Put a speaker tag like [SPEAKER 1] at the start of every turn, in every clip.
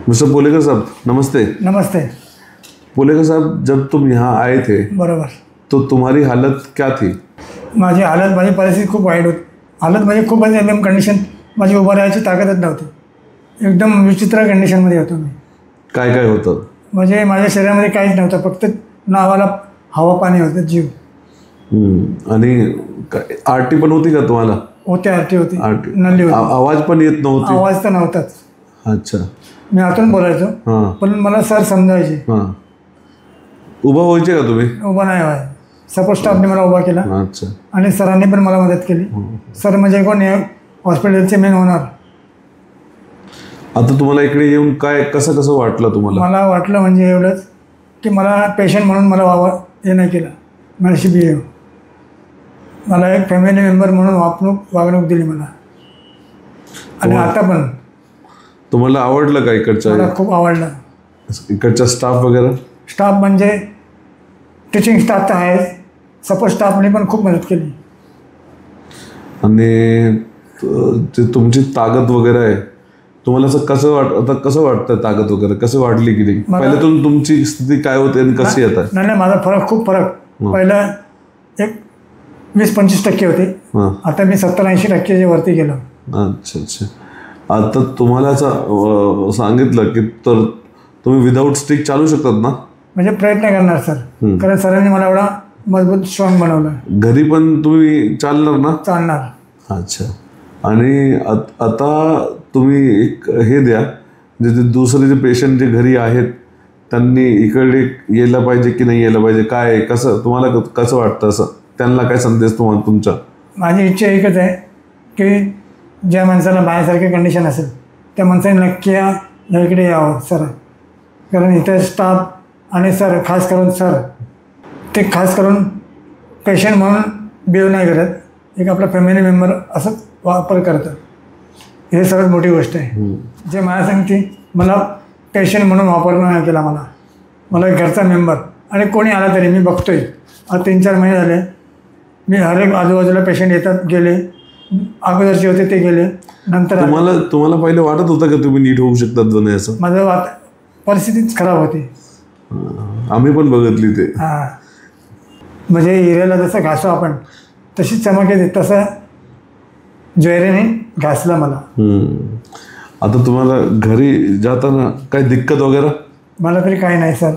[SPEAKER 1] Mister Polekar साहब नमस्ते।
[SPEAKER 2] नमस्ते।
[SPEAKER 1] पोलेकर साहब, जब तुम यहाँ आए थे
[SPEAKER 2] बरोबर,
[SPEAKER 1] तो तुम्हारी हालत क्या थी?
[SPEAKER 2] माझी परिस्थिती खूप वाईट होती। हालत म्हणजे खूपच एकदम कंडिशन, माझी उभं राहायची ताकदच नव्हती। एकदम विचित्र कंडिशनमध्ये होतो मी।
[SPEAKER 1] काय काय होतं?
[SPEAKER 2] म्हणजे माझ्या शरीरामध्ये काहीच नव्हतं, फक्त नावाला हवा पाणी होतं, जीव।
[SPEAKER 1] आणि आरटी पण होती का तुम्हाला?
[SPEAKER 2] होते, आरटी होती,
[SPEAKER 1] आरटी
[SPEAKER 2] नल्ली होती।
[SPEAKER 1] आवाज पण येत नव्हती?
[SPEAKER 2] आवाज तर नव्हताच।
[SPEAKER 1] अच्छा।
[SPEAKER 2] मी आतून बोलायचो, पण मला सर समजायचे।
[SPEAKER 1] उभं व्हायचे का तुम्ही?
[SPEAKER 2] उभा नाही व्हाय, सपोर्ट स्टाफने मला उभा केला।
[SPEAKER 1] अच्छा।
[SPEAKER 2] आणि सरांनी पण मला मदत केली। सर म्हणजे कोण, हॉस्पिटलचे मेन होणार।
[SPEAKER 1] आता तुम्हाला इकडे येऊन काय कसं वाटलं तुम्हाला?
[SPEAKER 2] मला वाटलं म्हणजे एवढंच की मला पेशंट म्हणून मला हे नाही केलं, माझी बिहेव, मला एक फॅमिली मेंबर म्हणून वागणूक दिली मला। आणि आता पण
[SPEAKER 1] तुम्हाला आवडलं का इकडचं?
[SPEAKER 2] मला खूप आवडलं।
[SPEAKER 1] इकडचा स्टाफ वगैरे?
[SPEAKER 2] स्टाफ म्हणजे टीचिंग स्टाफ तर आहे, सपोर्ट स्टाफने पण खूप मदत केली।
[SPEAKER 1] आणि तुमची ताकद वगैरे आहे, तुम्हाला असं कसं वाटतं? ताकद वगैरे कसं वाढली की नाही? पहिल्यातून तुमची स्थिती काय होती आणि कशी येत आहे?
[SPEAKER 2] नाही, माझा खूप फरक। पहिलं एक 20-25% होते, आता मी 70-80% वरती गेलो।
[SPEAKER 1] अच्छा अच्छा। आता तुम्हाला असं सांगितलं की तर तुम्ही विदाऊट स्टिक चालू शकतात ना?
[SPEAKER 2] म्हणजे प्रयत्न करणार सर, कारण सरांनी मला एवढा मजबूत स्ट्रॉंग बनवलं।
[SPEAKER 1] घरी पण तुम्ही चालणार ना?
[SPEAKER 2] चालणार।
[SPEAKER 1] अच्छा। आणि आता तुम्ही एक हे द्या, जे दुसरे जे पेशंट जे घरी आहेत त्यांनी इकडे यायला पाहिजे की नाही यायला पाहिजे, काय कसं तुम्हाला कसं वाटतं? असं त्यांना काय संदेश तुमचा?
[SPEAKER 2] माझी इच्छा एकच आहे की ज्या माणसाला माझ्यासारखी कंडिशन असेल त्या माणसाने नक्की इकडे यावं सर, कारण इथे स्टाफ आणि सर, खास करून सर, ते खास करून पेशंट म्हणून बिहेव नाही करत, एक आपला फॅमिली मेंबर असंच वापर करतं। हे सर्वात मोठी गोष्ट आहे। जे मला सांगते, मला पेशंट म्हणून वापरणं नाही केला, मला एक घरचा मेंबर, आणि कोणी आला तरी मी बघतोय। आज 3-4 महिने झाले, मी हर एक आजूबाजूला पेशंट येतात, गेले, अगोदरचे होते ते गेले, नंतर
[SPEAKER 1] तुम्हाला पहिले वाटत होतं का तुम्ही नीट होऊ शकतात नाही? असं
[SPEAKER 2] माझं परिस्थितीच खराब होती।
[SPEAKER 1] आम्ही पण बघितली ते।
[SPEAKER 2] म्हणजे हिऱ्याला जसं घासो आपण तशी चमक येते, तसं ज्वेरीने घासलं मला।
[SPEAKER 1] आता तुम्हाला घरी जाताना काही दिक्कत वगैरे? मला
[SPEAKER 2] तरी काही नाही सर,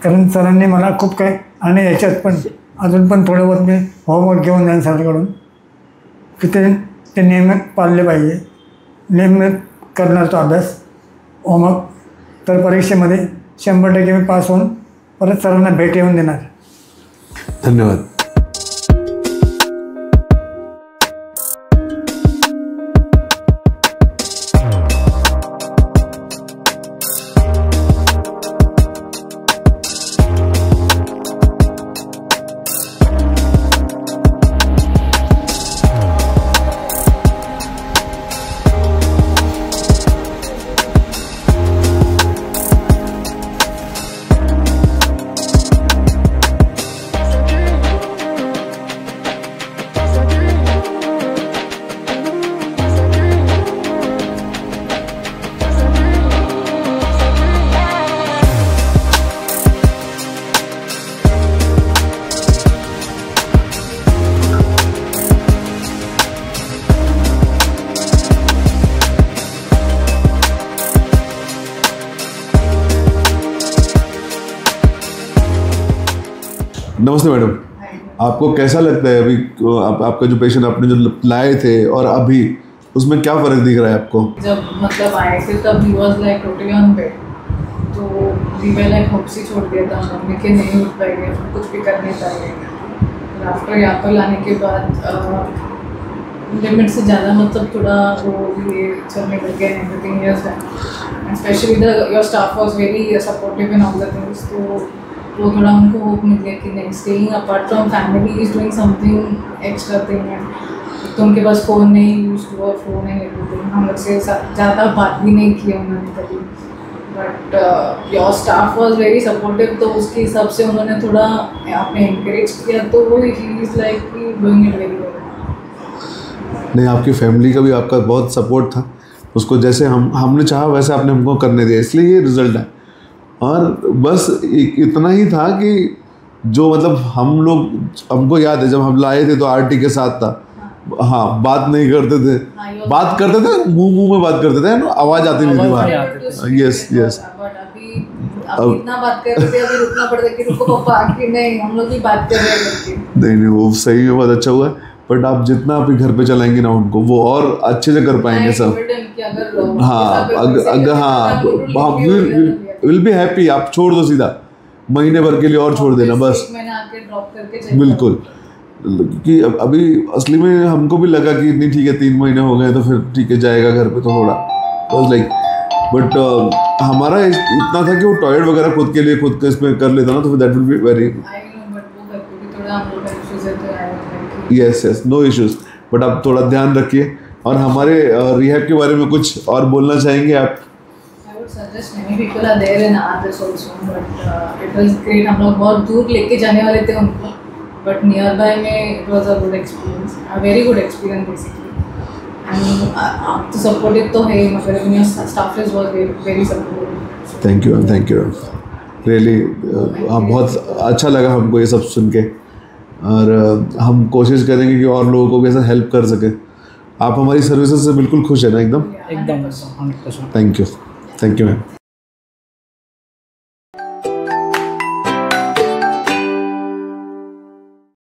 [SPEAKER 2] कारण सरांनी मला खूप काय, आणि याच्यात पण अजून पण थोडं बहुत मी होमवर्क घेऊन जाईन सरांकडून की ते नियमित पाळले पाहिजे। नियमित करणार तो अभ्यास, होमवर्क, तर परीक्षेमध्ये 100% मी पास होऊन परत सरांना भेट येऊन देणार।
[SPEAKER 1] धन्यवाद। नमस्ते मैडम, आपको कैसा लगता है अभी आपका जो पेशेंट आपने जो लाए थे और अभी उसमें क्या फ़र्क दिख रहा है आपको? जब
[SPEAKER 3] मतलब आए थे तब he was like totally on bed, तो वी वे लाइक होप्स ही छोड़ दिया था हमने कि नहीं उठ पाएंगे, कुछ भी कर नहीं पाएंगे। आफ्टर यहाँ पर लाने के बाद लिमिट से ज़्यादा मतलब थोड़ा वो ये चलने लग गया, everything is and specially your staff was very supportive in all the things, तो वो थोड़ा उनको होप मिल गया कि नहीं, staying apart from family is doing something extra thing. And तो उनके पास फ़ोन नहीं, use to a phone and everything, हम लोग से ज़्यादा बात भी नहीं की उन्होंने कभी, but your staff was very supportive, तो उसके हिसाब से उन्होंने थोड़ा आपने इंकरेज किया, तो वो ही is like doing it very well.
[SPEAKER 1] नहीं, आपकी फैमिली का भी आपका बहुत सपोर्ट था, उसको जैसे हमने चाहा वैसे आपने हमको करने दिया, इसलिए ये रिजल्ट है। और बस इतना ही था कि जो मतलब हमको याद है जब हम लाए थे तो आरटी के साथ था। हाँ, बात नहीं करते थे, बात करते थे मुंह में बात करते थे, आवाज आती नहीं थी बाहर। Yes yes.
[SPEAKER 3] अब इतना बात कर रहे थे, अभी रुकना पड़ता कि रुको पापा आके नहीं हम लोग ही बात कर रहे हैं करके।
[SPEAKER 1] नहीं वो सही में बहुत अच्छा हुआ। बट आप जितना आप घर पे चलाएंगे ना उनको, वो और अच्छे से कर पाएंगे सब। हाँ अगर हाँ विल बी हैप्पी। आप छोड़ दो सीधा, महीने भर के लिए और छोड़ देना बस। बिल्कुल, कि अभी असली में हमको भी लगा कि नहीं ठीक है 3 महीने हो गए तो फिर ठीक है जाएगा घर पे तो थोड़ा बस लाइक। बट हमारा इतना था कि वो टॉयलेट वगैरह खुद के लिए खुद के इसमें कर लेता ना, तो that will be very yes no issues. But आप थोड़ा ध्यान रखिए। और हमारे रिहैब के बारे में कुछ और बोलना चाहेंगे आप?
[SPEAKER 3] Suggest many people are there in others also, but it was great। हम लोग बहुत दूर लेके जाने वाले थे उनको, but nearby में it was a good experience, a very good experience basically। and आप तो supportive तो है, मतलब your staff is was very supportive।
[SPEAKER 1] Thank you really. बहुत अच्छा लगा हमको ये सब सुन के। और हम कोशिश करेंगे कि और लोगों को भी ऐसा हेल्प कर सके। आप हमारी सर्विसेज से बिल्कुल खुश है ना? एकदम।
[SPEAKER 2] एकदम 100%।
[SPEAKER 1] Thank you ma'am.